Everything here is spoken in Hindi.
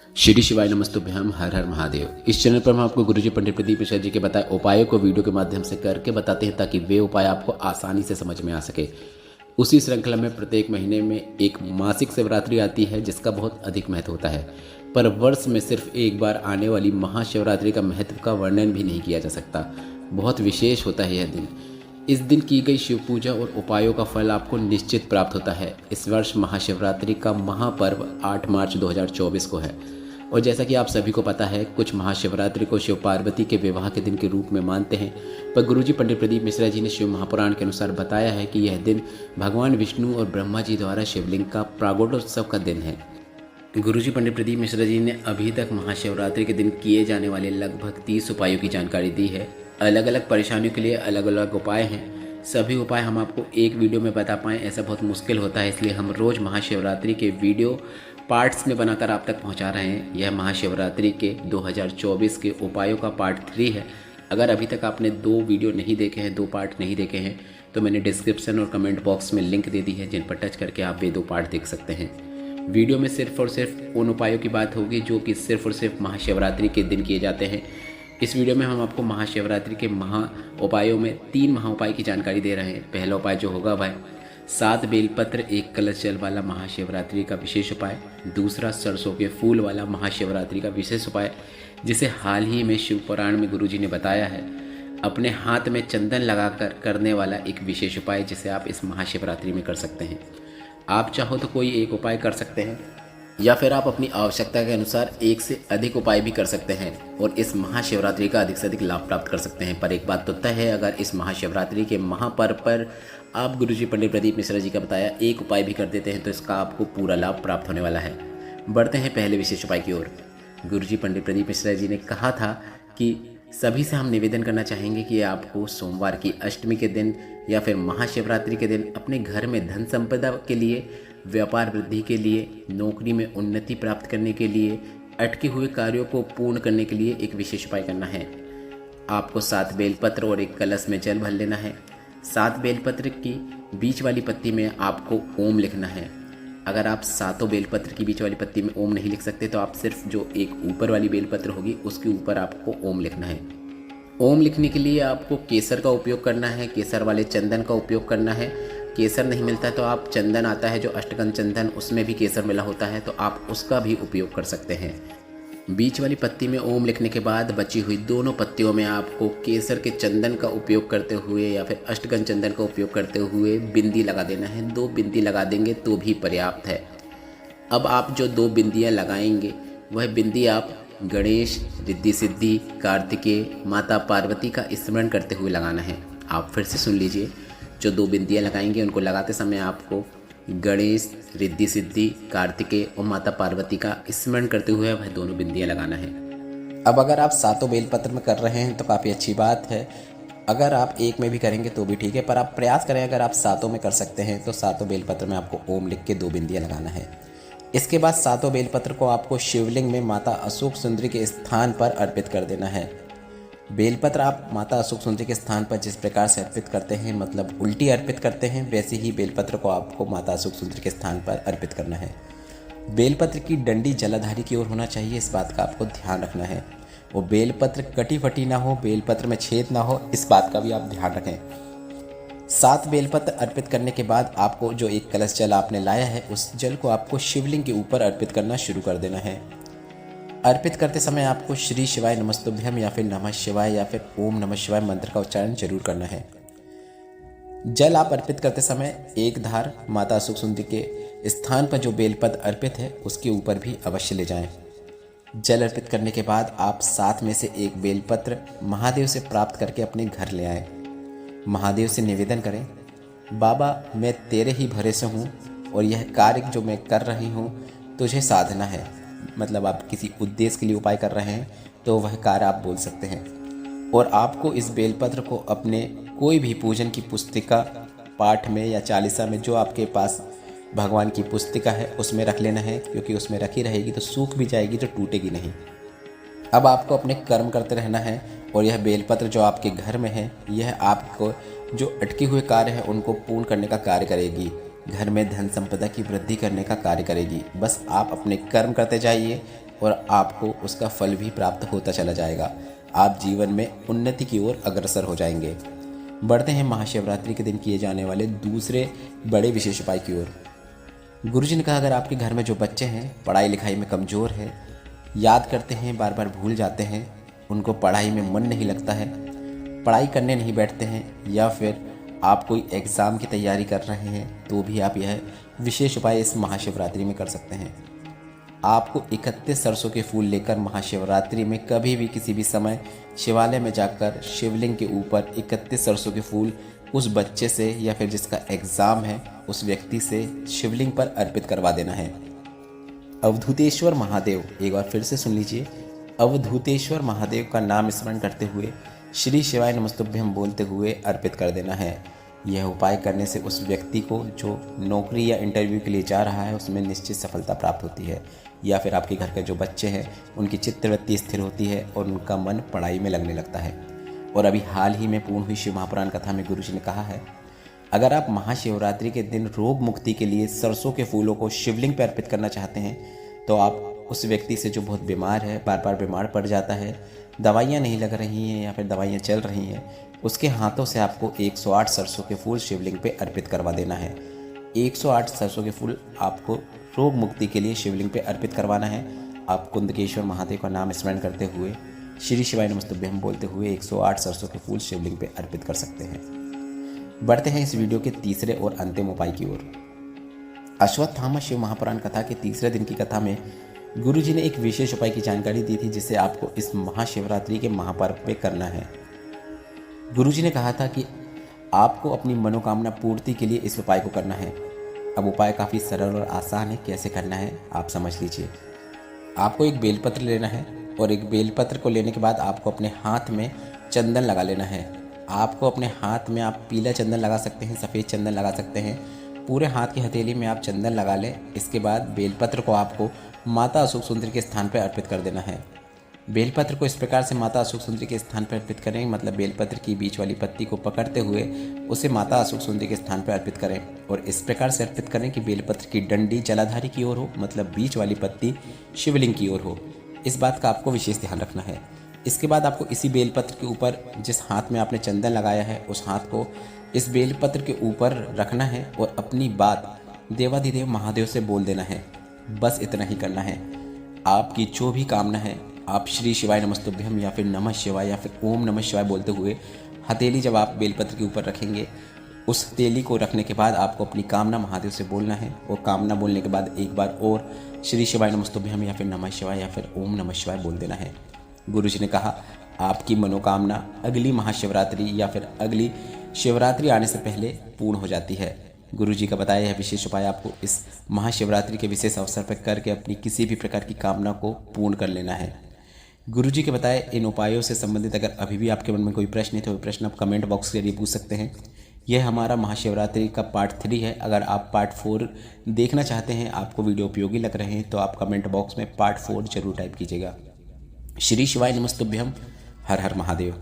श्री शिवाय नमस्तुभ्यम, हर हर महादेव। इस चैनल पर हम आपको गुरुजी पंडित प्रदीप मिश्रा जी के बताए उपायों को वीडियो के माध्यम से करके बताते हैं ताकि वे उपाय आपको आसानी से समझ में आ सके। उसी श्रृंखला में प्रत्येक महीने में एक मासिक शिवरात्रि आती है जिसका बहुत अधिक महत्व होता है, पर वर्ष में सिर्फ एक बार आने वाली महाशिवरात्रि का महत्व का वर्णन भी नहीं किया जा सकता। बहुत विशेष होता है यह दिन। इस दिन की गई शिव पूजा और उपायों का फल आपको निश्चित प्राप्त होता है। इस वर्ष महाशिवरात्रि का महापर्व 8 मार्च 2024 को है और जैसा कि आप सभी को पता है, कुछ महाशिवरात्रि को शिव पार्वती के विवाह के दिन के रूप में मानते हैं, पर गुरुजी पंडित प्रदीप मिश्रा जी ने शिव महापुराण के अनुसार बताया है कि यह दिन भगवान विष्णु और ब्रह्मा जी द्वारा शिवलिंग का प्रागट्योत्सव का दिन है। गुरुजी पंडित प्रदीप मिश्रा जी ने अभी तक महाशिवरात्रि के दिन किए जाने वाले लगभग 30 उपायों की जानकारी दी है। अलग अलग परेशानियों के लिए अलग अलग उपाय हैं। सभी उपाय हम आपको एक वीडियो में बता पाएँ ऐसा बहुत मुश्किल होता है, इसलिए हम रोज़ महाशिवरात्रि के वीडियो पार्ट्स में बनाकर आप तक पहुंचा रहे हैं। यह महाशिवरात्रि के 2024 के उपायों का पार्ट 3 है। अगर अभी तक आपने 2 वीडियो नहीं देखे हैं, 2 पार्ट नहीं देखे हैं, तो मैंने डिस्क्रिप्शन और कमेंट बॉक्स में लिंक दे दी है जिन पर टच करके आप वे 2 पार्ट देख सकते हैं। वीडियो में सिर्फ और सिर्फ उन उपायों की बात होगी जो कि सिर्फ और सिर्फ महाशिवरात्रि के दिन किए जाते हैं। इस वीडियो में हम आपको महाशिवरात्रि के महा उपायों में 3 महा उपाय की जानकारी दे रहे हैं। पहला उपाय जो होगा वह 7 बेलपत्र 1 कलश जल वाला महाशिवरात्रि का विशेष उपाय। दूसरा सरसों के फूल वाला महाशिवरात्रि का विशेष उपाय, जिसे हाल ही में शिव पुराण में गुरुजी ने बताया है। अपने हाथ में चंदन लगाकर करने वाला एक विशेष उपाय जिसे आप इस महाशिवरात्रि में कर सकते हैं। आप चाहो तो कोई एक उपाय कर सकते हैं या फिर आप अपनी आवश्यकता के अनुसार एक से अधिक उपाय भी कर सकते हैं और इस महाशिवरात्रि का अधिक से अधिक लाभ प्राप्त कर सकते हैं। पर एक बात तो तय है, अगर इस महाशिवरात्रि के महापर्व पर आप गुरुजी पंडित प्रदीप मिश्रा जी का बताया एक उपाय भी कर देते हैं तो इसका आपको पूरा लाभ प्राप्त होने वाला है। बढ़ते हैं पहले विशेष उपाय की ओर। गुरुजी पंडित प्रदीप मिश्रा जी ने कहा था कि सभी से हम निवेदन करना चाहेंगे कि आपको सोमवार की अष्टमी के दिन या फिर महाशिवरात्रि के दिन अपने घर में धन संपदा के लिए, व्यापार वृद्धि के लिए, नौकरी में उन्नति प्राप्त करने के लिए, अटके हुए कार्यों को पूर्ण करने के लिए एक विशेष उपाय करना है। आपको 7 बेलपत्र और एक कलश में जल भर लेना है। 7 बेलपत्र की बीच वाली पत्ती में आपको ओम लिखना है। अगर आप 7 बेलपत्र की बीच वाली पत्ती में ओम नहीं लिख सकते तो आप सिर्फ जो एक ऊपर वाली बेलपत्र होगी उसके ऊपर आपको ओम लिखना है। ओम लिखने के लिए आपको केसर का उपयोग करना है, केसर वाले चंदन का उपयोग करना है। केसर नहीं मिलता है तो आप चंदन आता है जो अष्टगंध चंदन, उसमें भी केसर मिला होता है तो आप उसका भी उपयोग कर सकते हैं। बीच वाली पत्ती में ओम लिखने के बाद बची हुई दोनों पत्तियों में आपको केसर के चंदन का उपयोग करते हुए या फिर अष्टगंध चंदन का उपयोग करते हुए बिंदी लगा देना है। 2 बिंदी लगा देंगे तो भी पर्याप्त है। अब आप जो 2 बिंदियाँ लगाएंगे वह बिंदी आप गणेश, रिद्धि सिद्धि, कार्तिकेय, माता पार्वती का स्मरण करते हुए लगाना है। आप फिर से सुन लीजिए, जो 2 बिंदियाँ लगाएंगे उनको लगाते समय आपको गणेश, रिद्धि सिद्धि, कार्तिकेय और माता पार्वती का स्मरण करते हुए वह दोनों बिंदियाँ लगाना है। अब अगर आप 7 बेलपत्र में कर रहे हैं तो काफ़ी अच्छी बात है। अगर आप एक में भी करेंगे तो भी ठीक है, पर आप प्रयास करें अगर आप 7 में कर सकते हैं तो 7 बेलपत्र में आपको ओम लिख के 2 बिंदियाँ लगाना है। इसके बाद 7 बेलपत्र को आपको शिवलिंग में माता अशोक सुंदरी के स्थान पर अर्पित कर देना है। बेलपत्र आप माता अशोक सुंदरी के स्थान पर जिस प्रकार से अर्पित करते हैं, मतलब उल्टी अर्पित करते हैं, वैसे ही बेलपत्र को आपको माता अशोक सुंदरी के स्थान पर अर्पित करना है। बेलपत्र की डंडी जलाधारी की ओर होना चाहिए, इस बात का आपको ध्यान रखना है। वो बेलपत्र कटी फटी ना हो, बेलपत्र में छेद ना हो, इस बात का भी आप ध्यान रखें। 7 बेलपत्र अर्पित करने के बाद आपको जो एक कलश जल आपने लाया है उस जल को आपको शिवलिंग के ऊपर अर्पित करना शुरू कर देना है। अर्पित करते समय आपको श्री शिवाय नमस्तुभ्यम या फिर नमः शिवाय या फिर ओम नमः शिवाय मंत्र का उच्चारण जरूर करना है। जल आप अर्पित करते समय एक धार माता अशोक सुंदरी के स्थान पर जो बेलपत्र अर्पित है उसके ऊपर भी अवश्य ले जाएं। जल अर्पित करने के बाद आप 7 में से एक बेलपत्र महादेव से प्राप्त करके अपने घर ले आएं। महादेव से निवेदन करें, बाबा मैं तेरे ही भरोसे हूँ और यह कार्य जो मैं कर रही हूँ तुझे साधना है। मतलब आप किसी उद्देश्य के लिए उपाय कर रहे हैं तो वह कार्य आप बोल सकते हैं। और आपको इस बेलपत्र को अपने कोई भी पूजन की पुस्तिका, पाठ में या चालीसा में, जो आपके पास भगवान की पुस्तिका है उसमें रख लेना है, क्योंकि उसमें रखी रहेगी तो सूख भी जाएगी तो टूटेगी नहीं। अब आपको अपने कर्म करते रहना है और यह बेलपत्र जो आपके घर में है यह आपको जो अटके हुए कार्य हैं उनको पूर्ण करने का कार्य करेगी। घर में धन संपदा की वृद्धि करने का कार्य करेगी। बस आप अपने कर्म करते जाइए और आपको उसका फल भी प्राप्त होता चला जाएगा। आप जीवन में उन्नति की ओर अग्रसर हो जाएंगे। बढ़ते हैं महाशिवरात्रि के दिन किए जाने वाले दूसरे बड़े विशेष उपाय की ओर। गुरुजी ने कहा, अगर आपके घर में जो बच्चे हैं पढ़ाई लिखाई में कमज़ोर है, याद करते हैं बार बार भूल जाते हैं, उनको पढ़ाई में मन नहीं लगता है, पढ़ाई करने नहीं बैठते हैं, या फिर आप कोई एग्ज़ाम की तैयारी कर रहे हैं, तो भी आप यह विशेष उपाय इस महाशिवरात्रि में कर सकते हैं। आपको 31 सरसों के फूल लेकर महाशिवरात्रि में कभी भी किसी भी समय शिवालय में जाकर शिवलिंग के ऊपर 31 सरसों के फूल उस बच्चे से या फिर जिसका एग्ज़ाम है उस व्यक्ति से शिवलिंग पर अर्पित करवा देना है। अवधूतेश्वर महादेव, एक बार फिर से सुन लीजिए, अवधूतेश्वर महादेव का नाम स्मरण करते हुए श्री शिवाय नमस्तुभ्यम बोलते हुए अर्पित कर देना है। यह उपाय करने से उस व्यक्ति को जो नौकरी या इंटरव्यू के लिए जा रहा है उसमें निश्चित सफलता प्राप्त होती है, या फिर आपके घर के जो बच्चे हैं उनकी चित्तवृत्ति स्थिर होती है और उनका मन पढ़ाई में लगने लगता है। और अभी हाल ही में पूर्ण हुई शिव महापुराण कथा में गुरुजी ने कहा है, अगर आप महाशिवरात्रि के दिन रोग मुक्ति के लिए सरसों के फूलों को शिवलिंग पर अर्पित करना चाहते हैं, तो आप उस व्यक्ति से जो बहुत बीमार है, बार बार बीमार पड़ जाता है, दवाइयाँ नहीं लग रही हैं या फिर दवाइयाँ चल रही हैं, उसके हाथों से आपको 108 सरसों के फूल शिवलिंग पे अर्पित करवा देना है। 108 सरसों के फूल आपको रोग मुक्ति के लिए शिवलिंग पे अर्पित करवाना है। आप कुंदकेश्वर महादेव का नाम स्मरण करते हुए श्री शिवाय नमस्तुभ्यम बोलते हुए 108 सरसों के फूल शिवलिंग पे अर्पित कर सकते हैं। बढ़ते हैं इस वीडियो के तीसरे और अंतिम उपाय की ओर। अश्वत्थामा शिव महापुराण कथा के तीसरे दिन की कथा में गुरुजी ने एक विशेष उपाय की जानकारी दी थी जिसे आपको इस महाशिवरात्रि के महापर्व पे करना है। गुरुजी ने कहा था कि आपको अपनी मनोकामना पूर्ति के लिए इस उपाय को करना है। अब उपाय काफ़ी सरल और आसान है, कैसे करना है आप समझ लीजिए। आपको एक बेलपत्र लेना है और एक बेलपत्र को लेने के बाद आपको अपने हाथ में चंदन लगा लेना है। आपको अपने हाथ में आप पीला चंदन लगा सकते हैं, सफ़ेद चंदन लगा सकते हैं, पूरे हाथ की हथेली में आप चंदन लगा लें। इसके बाद बेलपत्र को आपको माता अशोक सुंदरी के स्थान पर अर्पित कर देना है। बेलपत्र को इस प्रकार से माता अशोक सुंदरी के स्थान पर अर्पित करें, मतलब बेलपत्र की बीच वाली पत्ती को पकड़ते हुए उसे माता अशोक सुंदरी के स्थान पर अर्पित करें और इस प्रकार से अर्पित करें कि बेलपत्र की डंडी जलाधारी की ओर हो, मतलब बीच वाली पत्ती शिवलिंग की ओर हो। इस बात का आपको विशेष ध्यान रखना है। इसके बाद आपको इसी बेलपत्र के ऊपर जिस हाथ में आपने चंदन लगाया है उस हाथ को इस बेलपत्र के ऊपर रखना है और अपनी बात देवाधिदेव महादेव से बोल देना है। बस इतना ही करना है। आपकी जो भी कामना है आप श्री शिवाय नमस्तुभ्यम या फिर नमः शिवाय या फिर ओम नमः शिवाय बोलते हुए हथेली जब आप बेलपत्र के ऊपर रखेंगे, उस हथेली को रखने के बाद आपको अपनी कामना महादेव से बोलना है और कामना बोलने के बाद एक बार और श्री शिवाय नमस्तुभ्यम या फिर नमः शिवाय या फिर ओम नमः शिवाय बोल देना है। गुरुजी ने कहा आपकी मनोकामना अगली महाशिवरात्रि या फिर अगली शिवरात्रि आने से पहले पूर्ण हो जाती है। गुरुजी का बताया यह विशेष उपाय आपको इस महाशिवरात्रि के विशेष अवसर पर करके अपनी किसी भी प्रकार की कामना को पूर्ण कर लेना है। गुरुजी के बताए इन उपायों से संबंधित अगर अभी भी आपके मन में कोई प्रश्न है तो प्रश्न आप कमेंट बॉक्स के जरिए पूछ सकते हैं। यह हमारा महाशिवरात्रि का पार्ट 3 है। अगर आप पार्ट 4 देखना चाहते हैं, आपको वीडियो उपयोगी लग रहे हैं, तो आप कमेंट बॉक्स में पार्ट 4 जरूर टाइप कीजिएगा। श्री शिवाय नमस्तुभ्यम। हर हर महादेव।